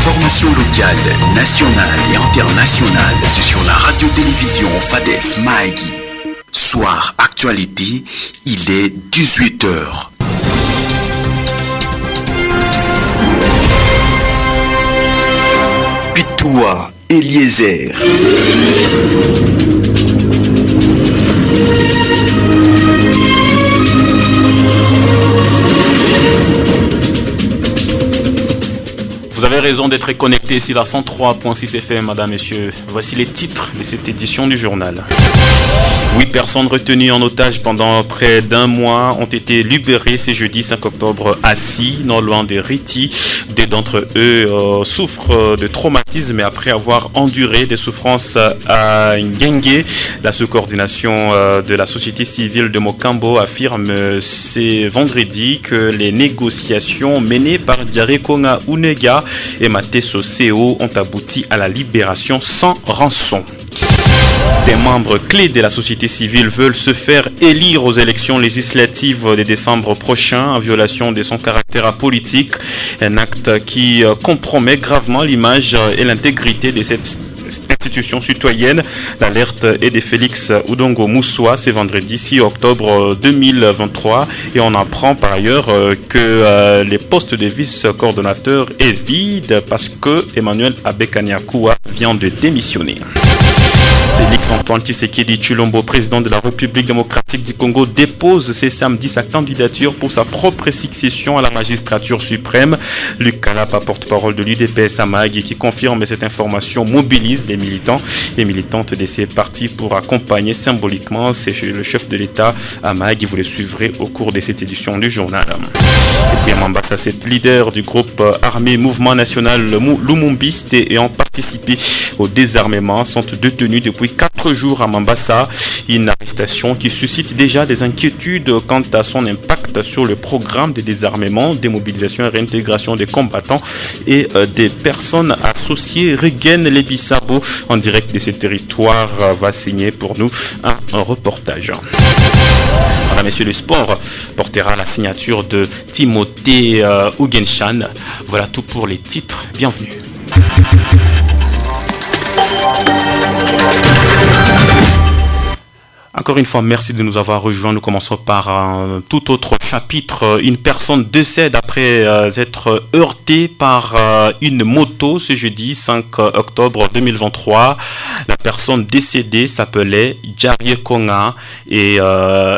Informations locales, nationales et internationales, c'est sur la radio-télévision Fades Maïgi. Soir actualité, il est 18h. Pitoua Eliezer. Vous avez raison d'être connecté ici à 103.6 FM, madame, messieurs. Voici les titres de cette édition du journal. 8 personnes retenues en otage pendant près d'un mois ont été libérées ce jeudi 5 octobre à Si, non loin de Riti. Deux d'entre eux souffrent de traumatisme après avoir enduré des souffrances à Ngenge. La sous-coordination de la société civile de Mokambo affirme ce vendredi que les négociations menées par Djarekonga Unega et Mateso Seo ont abouti à la libération sans rançon. Des membres clés de la société civile veulent se faire élire aux élections législatives de décembre prochain en violation de son caractère apolitique, un acte qui compromet gravement l'image et l'intégrité de cette institution citoyenne. L'alerte est de Félix Udongo Moussoua ce vendredi 6 octobre 2023 et on apprend par ailleurs que les postes de vice-coordonnateur est vide parce que Emmanuel Abekaniakoua vient de démissionner. Félix Antoine Tshisekedi Tshilombo, président de la République démocratique du Congo, dépose ce samedi sa candidature pour sa propre succession à la magistrature suprême. Luc Kalapa, porte-parole de l'UDPS à Mahagi, qui confirme cette information, mobilise les militants et militantes de ces partis pour accompagner symboliquement le chef de l'État à Mahagi. Vous le suivrez au cours de cette édition du journal. Et puis à Mambasa, cette leader du groupe armé Mouvement National Lumumbiste ayant participé au désarmement sont détenus depuis 4 jours à Mambasa. Une arrestation qui suscite déjà des inquiétudes quant à son impact sur le programme de désarmement, démobilisation et réintégration des combattants et des personnes associées. Regen Lebisabo, en direct de ces territoires, va signer pour nous un reportage. Madame, messieurs, le sport portera la signature de Timothée Ugenshan. Voilà tout pour les titres. Bienvenue. Encore une fois, merci de nous avoir rejoints. Nous commençons par un tout autre chapitre. Une personne décède après être heurtée par une moto ce jeudi 5 octobre 2023. La personne décédée s'appelait Djarekonga et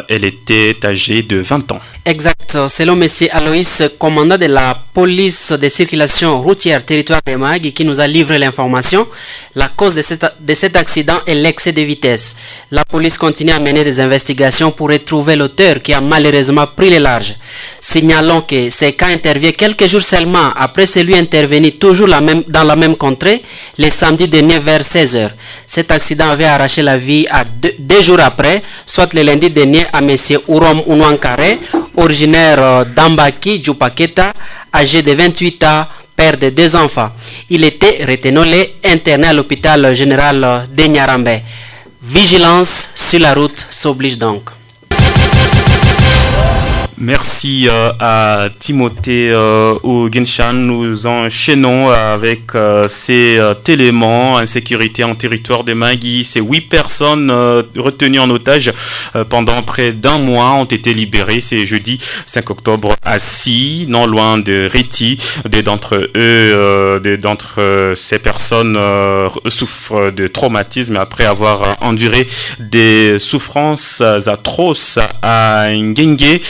elle était âgée de 20 ans. Exact. Selon M. Aloïs, commandant de la police de circulation routière territoire de Mahagi, qui nous a livré l'information, la cause de cet accident est l'excès de vitesse. La police continue à mener des investigations pour retrouver l'auteur qui a malheureusement pris le large. Signalons que ces cas interviennent quelques jours seulement après celui intervenu toujours dans la même contrée, le samedi dernier vers 16h. Cet accident avait arraché la vie à deux jours après, soit le lundi dernier à M. Urom Unwankare, originaire d'Ambaki, Djoupaketa, âgé de 28 ans, père de 2 enfants. Il était retenu interné à l'hôpital général de Nyarambe. Vigilance sur la route s'oblige donc. Merci à Timothée Ugenshan. Nous enchaînons avec ces éléments. Insécurité en territoire de Mahagi. Ces 8 personnes retenues en otage pendant près d'un mois ont été libérées. C'est jeudi 5 octobre à Si, non loin de Riti. Deux d'entre ces personnes souffrent de traumatisme après avoir enduré des souffrances atroces à Ngenge.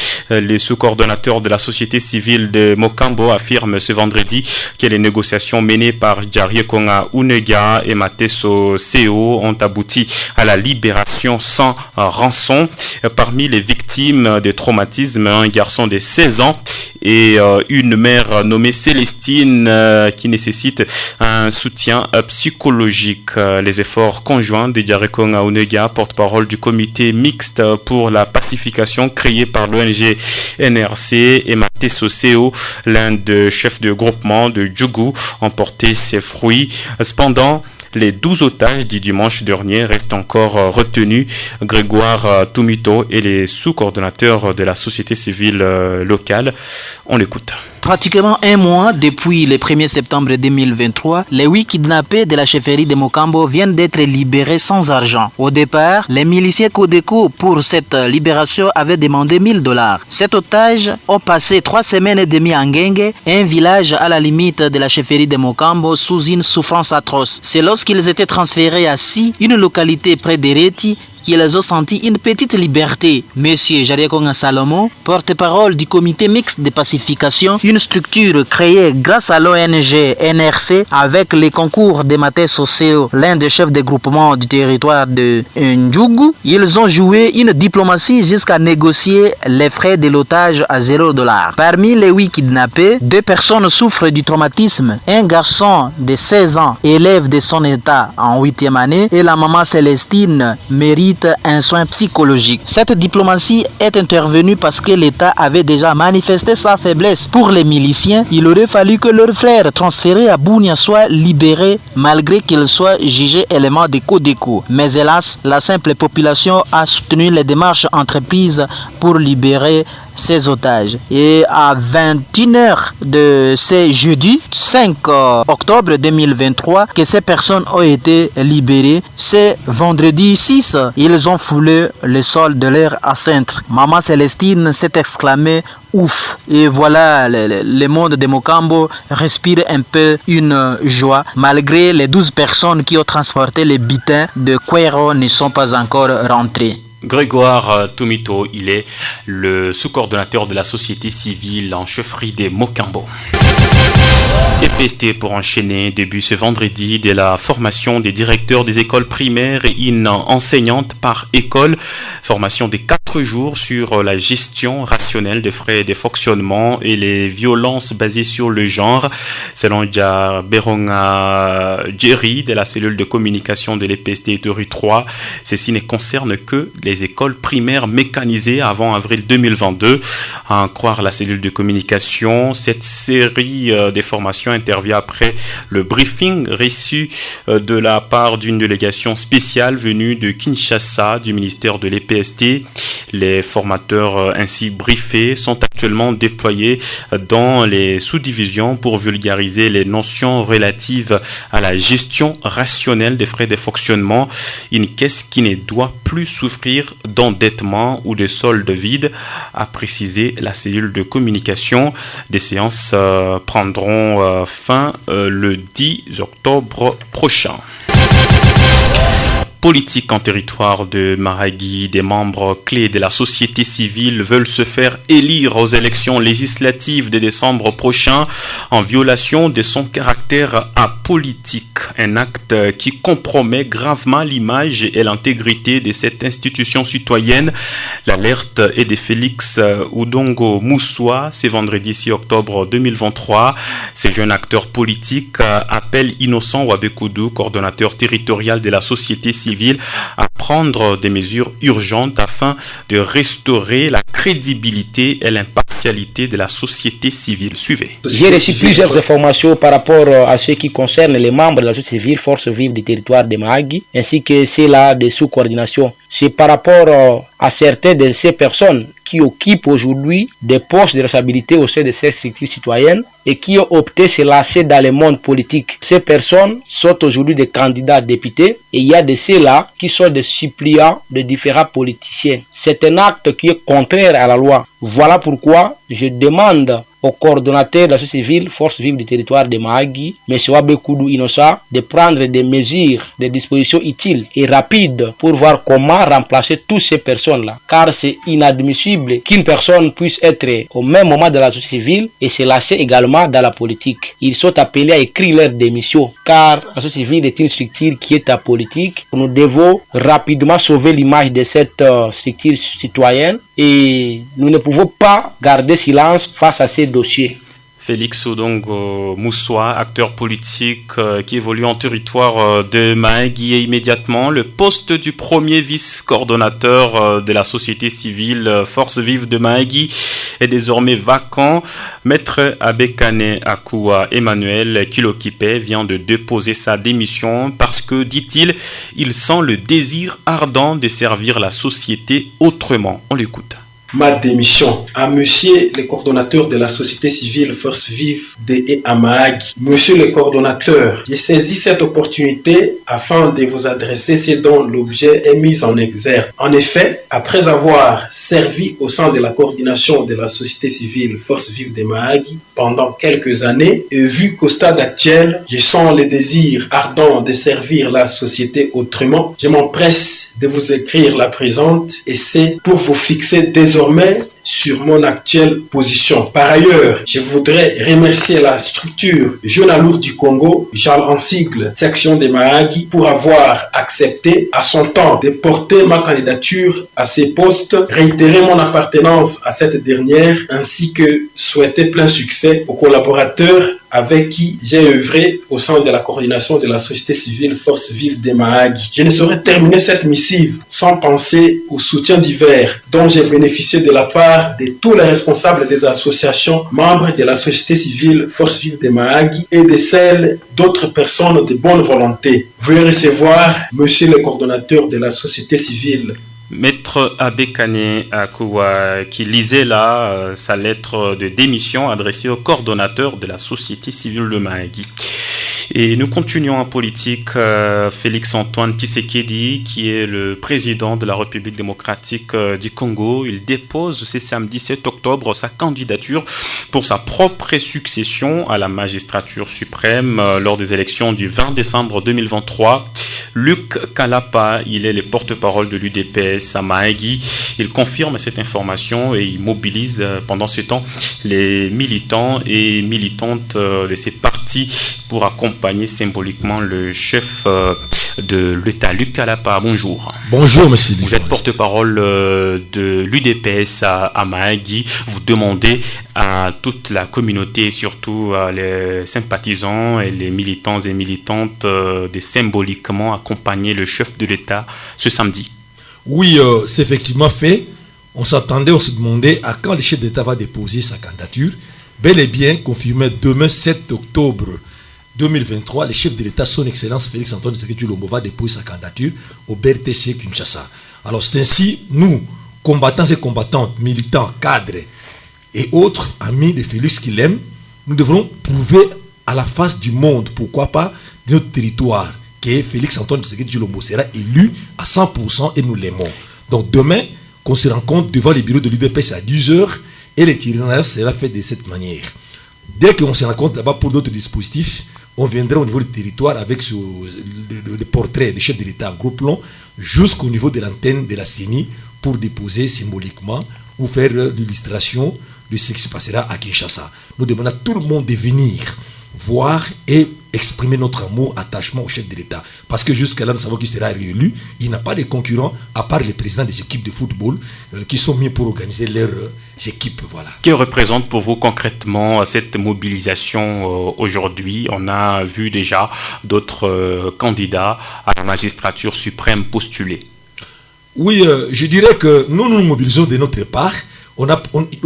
Les sous-coordonnateurs de la société civile de Mokambo affirment ce vendredi que les négociations menées par Djarekonga Unega et Mateso Seo ont abouti à la libération sans rançon. Parmi les victimes de traumatisme, un garçon de 16 ans et une mère nommée Célestine qui nécessite un soutien psychologique. Les efforts conjoints de Djarekonga Unega, porte-parole du comité mixte pour la pacification créé par l'ONG NRC, et Mateso Seo, l'un des chefs de groupement de Djougou, ont porté ses fruits. Cependant, les 12 otages du dimanche dernier restent encore retenus. Grégoire Tumito et les sous-coordonnateurs de la société civile locale. On l'écoute. Pratiquement un mois depuis le 1er septembre 2023, les 8 kidnappés de la chefferie de Mokambo viennent d'être libérés sans argent. Au départ, les miliciens Codeco pour cette libération avaient demandé $1000. Cet otage ont passé 3 semaines et demie en Ngenge, un village à la limite de la chefferie de Mokambo, sous une souffrance atroce. C'est lorsqu'ils étaient transférés à Si, une localité près d'Ereti, qu'ils ont senti une petite liberté. Monsieur Jariakonga Salomon, porte-parole du comité mixte de pacification, une structure créée grâce à l'ONG NRC avec les concours des matins sociaux, l'un des chefs de groupement du territoire de Ndjougou, ils ont joué une diplomatie jusqu'à négocier les frais de l'otage à $0. Parmi les 8 kidnappés, 2 personnes souffrent du traumatisme. Un garçon de 16 ans, élève de son état en 8e année, et la maman Célestine mérite un soin psychologique. Cette diplomatie est intervenue parce que l'État avait déjà manifesté sa faiblesse. Pour les miliciens, il aurait fallu que leur frère transféré à Bunia soit libéré malgré qu'il soit jugé élément de Codeco. Mais hélas, la simple population a soutenu les démarches entreprises pour libérer ces otages. Et à 21h de ce jeudi 5 octobre 2023 que ces personnes ont été libérées. C'est vendredi 6, ils ont foulé le sol de leur enceinte. Maman Célestine s'est exclamée ouf. Et voilà, le monde de Mokambo respire un peu une joie. Malgré les 12 personnes qui ont transporté les butins de Kwero ne sont pas encore rentrées. Grégoire Tomito, il est le sous-coordonnateur de la société civile en chefferie des Mokambo. EPST pour enchaîner, début ce vendredi de la formation des directeurs des écoles primaires et une enseignante par école. Formation de 4 jours sur la gestion rationnelle des frais de fonctionnement et les violences basées sur le genre. Selon Beronga Jerry de la cellule de communication de l'EPST de rue 3, ceci ne concerne que les écoles primaires mécanisées avant avril 2022. À en croire la cellule de communication, cette série de formations intervient après le briefing reçu de la part d'une délégation spéciale venue de Kinshasa du ministère de l'EPST. Les formateurs ainsi briefés sont actuellement déployés dans les sous-divisions pour vulgariser les notions relatives à la gestion rationnelle des frais de fonctionnement, une caisse qui ne doit plus souffrir d'endettement ou de solde vide, a précisé la cellule de communication. Des séances prendront fin le 10 octobre prochain. Politique en territoire de Maragui, des membres clés de la société civile veulent se faire élire aux élections législatives de décembre prochain en violation de son caractère apolitique, un acte qui compromet gravement l'image et l'intégrité de cette institution citoyenne. L'alerte est de Félix Oudongo Moussoua, c'est vendredi 6 octobre 2023. Ces jeunes acteurs politiques appellent Innocent Wabekoudou, coordonnateur territorial de la société civile, à prendre des mesures urgentes afin de restaurer la crédibilité et l'impartialité de la société civile. Suivez. J'ai reçu plusieurs informations par rapport à ce qui concerne les membres de la société civile, forces vives du territoire de Mahagi, ainsi que ceux-là de sous-coordination. C'est par rapport à certaines de ces personnes qui occupent aujourd'hui des postes de responsabilité au sein de ces structures citoyennes et qui ont opté se lancer dans le monde politique. Ces personnes sont aujourd'hui des candidats à députés et il y a de ceux-là qui sont des suppliants de différents politiciens. C'est un acte qui est contraire à la loi. Voilà pourquoi je demande au coordonnateur de la société civile, force vive du territoire de Mahagi, M. Wabekoudou Innocent, de prendre des mesures, des dispositions utiles et rapides pour voir comment remplacer toutes ces personnes-là. Car c'est inadmissible qu'une personne puisse être au même moment de la société civile et se lancer également dans la politique. Ils sont appelés à écrire leur démission, car la société civile est une structure qui est apolitique. Nous devons rapidement sauver l'image de cette structure citoyenne et nous ne pouvons pas garder silence face à ces dossiers. Félix Oudongo Moussoua, acteur politique qui évolue en territoire de Mahagi, et immédiatement le poste du premier vice-coordonnateur de la société civile Force Vive de Mahagi est désormais vacant. Maître Abekane Akoua Emmanuel, qui l'occupait, vient de déposer sa démission parce que, dit-il, il sent le désir ardent de servir la société autrement. On l'écoute. ma démission à monsieur le coordonnateur de la société civile Force Vive de Mahagi. Monsieur le coordonnateur, j'ai saisi cette opportunité afin de vous adresser ce dont l'objet est mis en exergue. En effet, après avoir servi au sein de la coordination de la société civile Force Vive de Mahagi pendant quelques années et vu qu'au stade actuel, je sens le désir ardent de servir la société autrement, je m'empresse de vous écrire la présente et c'est pour vous fixer désormais sur mon actuelle position. Par ailleurs, je voudrais remercier la structure Jeunes Alours du Congo, Jean en sigle, section de Mahagi, pour avoir accepté à son temps de porter ma candidature à ces postes, réitérer mon appartenance à cette dernière, ainsi que souhaiter plein succès aux collaborateurs avec qui j'ai œuvré au sein de la coordination de la société civile Force Vive de Mahagi. Je ne saurais terminer cette missive sans penser au soutien divers dont j'ai bénéficié de la part de tous les responsables des associations membres de la société civile Force Vive de Mahagi et de celles d'autres personnes de bonne volonté. Veuillez recevoir monsieur le coordonnateur de la société civile. Maître Abekane Akouwa qui lisait là sa lettre de démission adressée au coordonnateur de la société civile de Mahagi. Et nous continuons en politique. Félix-Antoine Tshisekedi, qui est le président de la République démocratique du Congo, il dépose ce samedi 7 octobre sa candidature pour sa propre succession à la magistrature suprême lors des élections du 20 décembre 2023. Luc Kalapa, il est le porte-parole de l'UDPS à Mahagi. Il confirme cette information et il mobilise pendant ce temps les militants et militantes de ces partis pour accompagner symboliquement le chef de l'État. Luc Kalapa, bonjour. Bonjour, monsieur. Vous êtes porte-parole de l'UDPS à Mahagi. Vous demandez à toute la communauté, surtout à les sympathisants et les militants et militantes, de symboliquement accompagner le chef de l'État ce samedi. Oui, c'est effectivement fait. On s'attendait, on se demandait à quand le chef d'État va déposer sa candidature. Bel et bien confirmé demain 7 octobre 2023, le chef de l'État, son Excellence Félix-Antoine Tshisekedi Tshilombo, va déposer sa candidature au BRTC Kinshasa. Alors c'est ainsi, nous, combattants et combattantes, militants, cadres et autres amis de Félix qui l'aiment, nous devrons prouver à la face du monde, pourquoi pas, de notre territoire, que Félix-Antoine Tshisekedi Tshilombo sera élu à 100% et nous l'aimons. Donc demain, qu'on se rencontre devant les bureaux de l'UDPS à 10h et le tirage sera fait de cette manière. Dès qu'on se rencontre là-bas pour d'autres dispositifs, on viendra au niveau du territoire avec le portrait des chefs de l'État en gros plan jusqu'au niveau de l'antenne de la CENI pour déposer symboliquement ou faire l'illustration de ce qui se passera à Kinshasa. Nous demandons à tout le monde de venir voir et exprimer notre amour, attachement au chef de l'État. Parce que jusqu'à là, nous savons qu'il sera réélu. Il n'a pas de concurrents, à part les présidents des équipes de football qui sont mis pour organiser leurs équipes. Voilà. Que représente pour vous concrètement cette mobilisation aujourd'hui? On a vu déjà d'autres candidats à la magistrature suprême postuler. Oui, je dirais que nous nous mobilisons de notre part.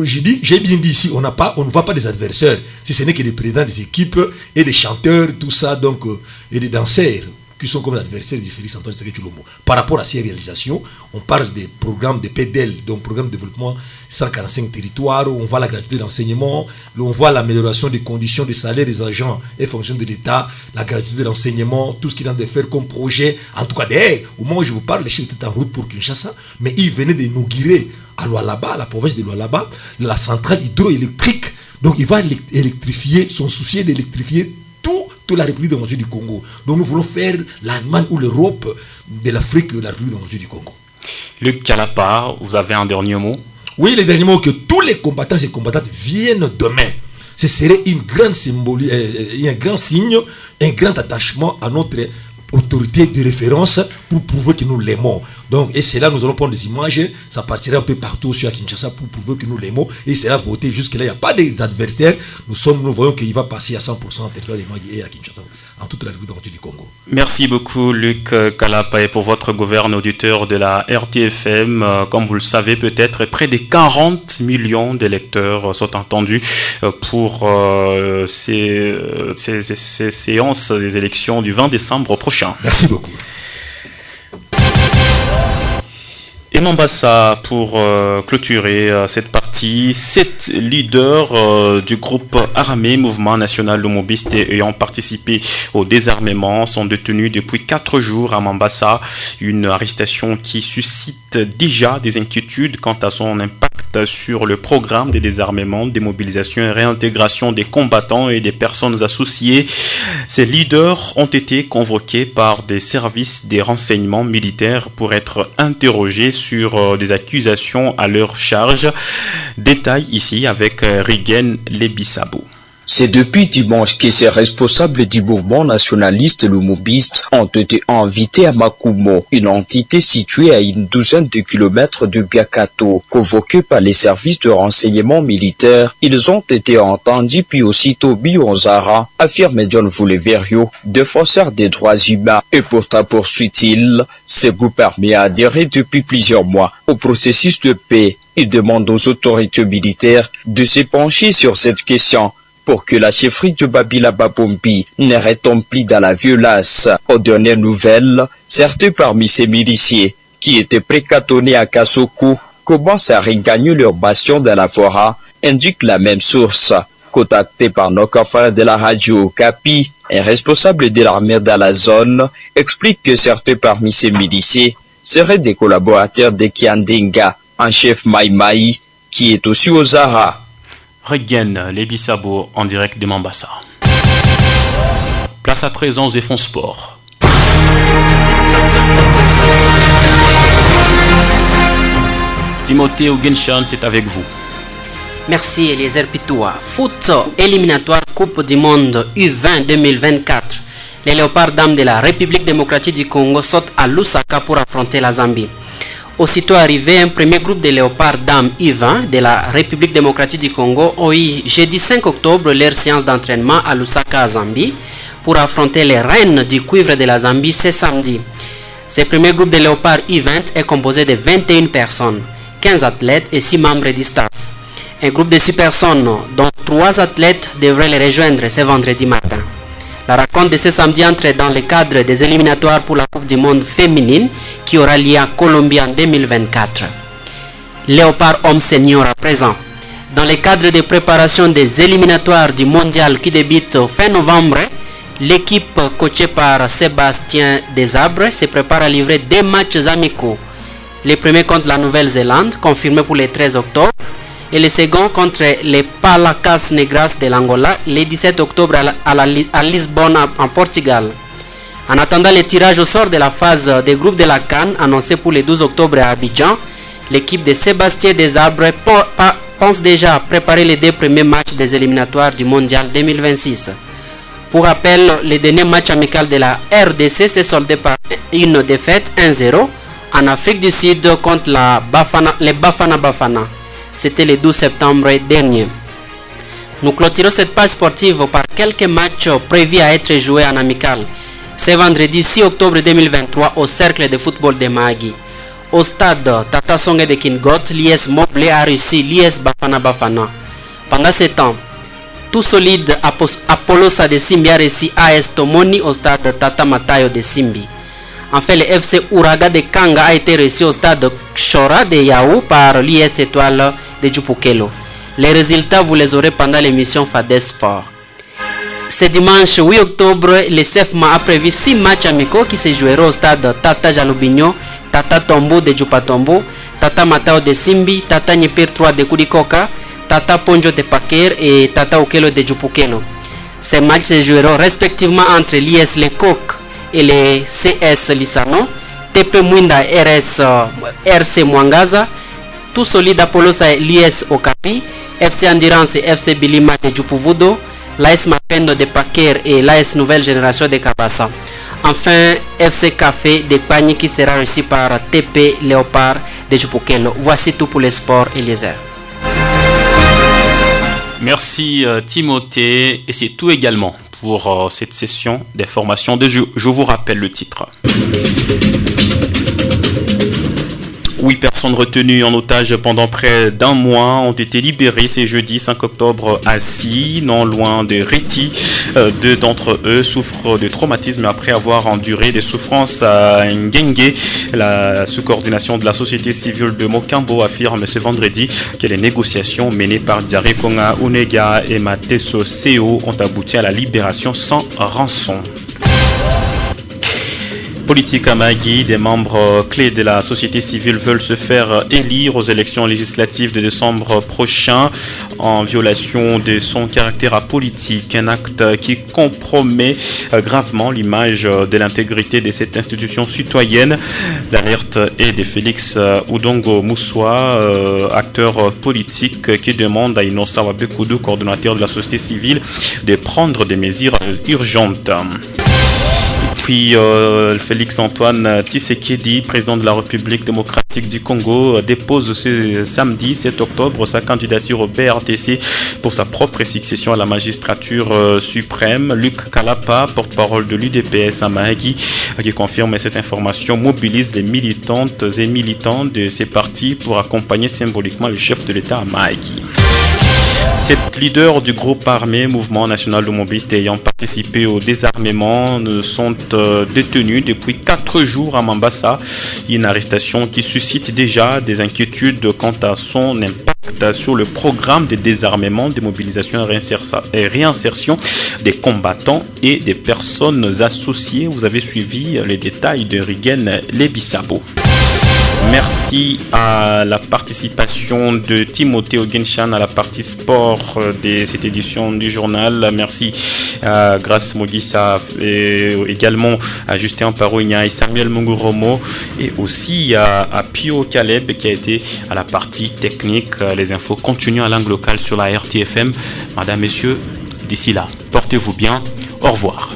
J'ai bien dit ici, on ne voit pas des adversaires, si ce n'est que des présidents des équipes et des chanteurs, tout ça, donc, et des danseurs qui sont comme adversaires de Félix-Antoine Tshisekedi Tshilombo. Par rapport à ces réalisations, on parle des programmes de PDL, donc programme de développement 145 territoires, où on voit la gratuité d'enseignement, on voit l'amélioration des conditions de salaire des agents et fonctions de l'État, la gratuité d'enseignement, tout ce qu'il a de faire comme projet. En tout cas, d'ailleurs, au moment où je vous parle, les chefs étaient en route pour Kinshasa, mais ils venaient d'inaugurer à Lualaba, la province de Lualaba, la centrale hydroélectrique. Donc il va électrifier, son souci est d'électrifier toute la République démocratique du Congo. Donc nous voulons faire l'Allemagne ou l'Europe de l'Afrique, la République démocratique du Congo. Luc Kalapa, vous avez un dernier mot? Oui, le dernier mot, que tous les combattants et combattantes viennent demain. Ce serait une grande symbolique, un grand signe, un grand attachement à notre autorité de référence pour prouver que nous l'aimons. Donc, et c'est là nous allons prendre des images, ça partira un peu partout sur Kinshasa pour prouver que nous l'aimons, et c'est là voter. Jusque-là, il n'y a pas d'adversaires. Nous voyons qu'il va passer à 100% en territoire des Mahagi et à Kinshasa, en toute la République du Congo. Merci beaucoup, Luc Kalapa, et pour votre gouverne auditeur de la RTFM. Comme vous le savez peut-être, près de 40 millions d'électeurs sont entendus pour ces séances des élections du 20 décembre prochain. Merci beaucoup. Et Mombasa, pour clôturer cette partie, 7 leaders du groupe armé Mouvement National Lumobiste ayant participé au désarmement sont détenus depuis 4 jours à Mombasa. Une arrestation qui suscite déjà des inquiétudes quant à son impact sur le programme de désarmement, démobilisation et réintégration des combattants et des personnes associées. Ces leaders ont été convoqués par des services des renseignements militaires pour être interrogés sur des accusations à leur charge. Détail ici avec Rigen Lebisabo. C'est depuis dimanche que ces responsables du mouvement nationaliste lumobiste ont été invités à Makumo, une entité située à une douzaine de kilomètres de Biakato. Convoqués par les services de renseignement militaire, ils ont été entendus puis aussitôt mis en Zara, affirme John Vouleverio, défenseur des droits humains. Et pourtant, poursuit-il, ce groupe armé a adhéré depuis plusieurs mois au processus de paix. Il demande aux autorités militaires de se pencher sur cette question pour que la chefferie de Babila Babombi ne retombe plus dans la violence. Aux dernières nouvelles, certains parmi ces miliciens qui étaient précantonnés à Kasoko commencent à regagner leur bastion dans la forêt, indique la même source. Contacté par nos confrères de la radio Okapi, un responsable de l'armée dans la zone explique que certains parmi ces miliciens seraient des collaborateurs de Kiandinga, un chef Maïmaï, qui est aussi aux Zara. Regen Lebisabo en direct de Mombasa. Place à présent aux Effons Sport. Timothée Ogenshan, c'est avec vous. Merci Eliezer Pitoua. Foot éliminatoire Coupe du Monde U20 2024. Les Léopards dames de la République démocratique du Congo sautent à Lusaka pour affronter la Zambie. Aussitôt arrivé, un premier groupe de léopards dames U20 de la République démocratique du Congo ont eu jeudi 5 octobre leur séance d'entraînement à Lusaka, Zambie, pour affronter les reines du cuivre de la Zambie ce samedi. Ce premier groupe de léopards U20 est composé de 21 personnes, 15 athlètes et 6 membres du staff. Un groupe de 6 personnes, dont 3 athlètes, devraient les rejoindre ce vendredi matin. La rencontre de ce samedi entre dans le cadre des éliminatoires pour la Coupe du Monde féminine qui aura lieu en Colombie en 2024. Léopard Homme Senior à présent. Dans le cadre des préparations des éliminatoires du mondial qui débute fin novembre, l'équipe coachée par Sébastien Desabres se prépare à livrer 2 matchs amicaux. Le premier contre la Nouvelle-Zélande, confirmé pour le 13 octobre, et le second contre les Palacas Negras de l'Angola le 17 octobre à Lisbonne en Portugal. En attendant le tirage au sort de la phase des groupes de la CAN annoncé pour le 12 octobre à Abidjan, l'équipe de Sébastien Desabres pense déjà à préparer les 2 premiers matchs des éliminatoires du Mondial 2026. Pour rappel, le dernier match amical de la RDC s'est soldé par une défaite 1-0 en Afrique du Sud contre les Bafana Bafana. C'était le 12 septembre dernier. Nous clôturons cette page sportive par quelques matchs prévus à être joués en amical. Ce vendredi 6 octobre 2023 au cercle de football de Mahagi. Au stade Tata Songe de Kingot, l'IS Moblé a réussi l'IS Bafana Bafana. Pendant ce temps, tout solide Apollosa de Simbi a réussi AS Tomoni au stade Tata Matayo de Simbi. Enfin, le FC Uraga de Kanga a été reçu au stade Chora de Yahoo par l'IS Étoile de Djupukelo. Les résultats, vous les aurez pendant l'émission Fades Sport. Ce dimanche 8 octobre, le CEFMA a prévu 6 matchs amicaux qui se joueront au stade Tata Jalubinho, Tata Tombo de Djupatombo, Tata Matao de Simbi, Tata Nyipir 3 de Kudikoka, Tata Ponjo de Paker et Tata Okelo de Djupukelo. Ces matchs se joueront respectivement entre l'IS Lecoq et les CS Lisano, TP Mwinda RC Mwangaza, Tout Solide Apollosa et l'IS Okapi, FC Endurance et FC Bilima de Djupuvudo, l'AS Mapendo de Paker et l'AS Nouvelle Génération de Kabassa. Enfin, FC Café de Pagny qui sera reçu par TP Léopard de Djupukelo. Voici tout pour les sports, Eliezer. Merci Timothée, et c'est tout également pour cette session d'information de jeu. Je vous rappelle le titre. 8 personnes retenues en otage pendant près d'un mois ont été libérées ce jeudi 5 octobre à Si, non loin de Reti. 2 d'entre eux souffrent de traumatisme après avoir enduré des souffrances à Ngenge. La sous-coordination de la société civile de Mokambo affirme ce vendredi que les négociations menées par Diarekonga Unega et Mateso Seo ont abouti à la libération sans rançon. Politique à Magui, des membres clés de la société civile veulent se faire élire aux élections législatives de décembre prochain en violation de son caractère apolitique, un acte qui compromet gravement l'image de l'intégrité de cette institution citoyenne. L'alerte est de Félix Udongo Moussoua, acteur politique qui demande à Inosa Wabekudu, coordonnateur de la société civile, de prendre des mesures urgentes. Puis Félix Antoine Tshisekedi, président de la République démocratique du Congo, dépose ce samedi 7 octobre sa candidature au BRTC pour sa propre succession à la magistrature suprême. Luc Kalapa, porte-parole de l'UDPS à Mahagi, qui confirme cette information, mobilise les militantes et militants de ces partis pour accompagner symboliquement le chef de l'État à Mahagi. Sept leaders du groupe armé Mouvement National Lumobiste ayant participé au désarmement sont détenus depuis 4 jours à Mambasa. Une arrestation qui suscite déjà des inquiétudes quant à son impact sur le programme de désarmement, de mobilisation et réinsertion des combattants et des personnes associées. Vous avez suivi les détails de Rigen Lebisabo. Merci à la participation de Timothée Ogenshan à la partie sport de cette édition du journal. Merci à Grace Mogissa et également à Justin Parouigna et Samuel Munguromo et aussi à Pio Caleb qui a été à la partie technique. Les infos continuent à langue locale sur la RTFM. Madame, Messieurs, d'ici là, portez-vous bien. Au revoir.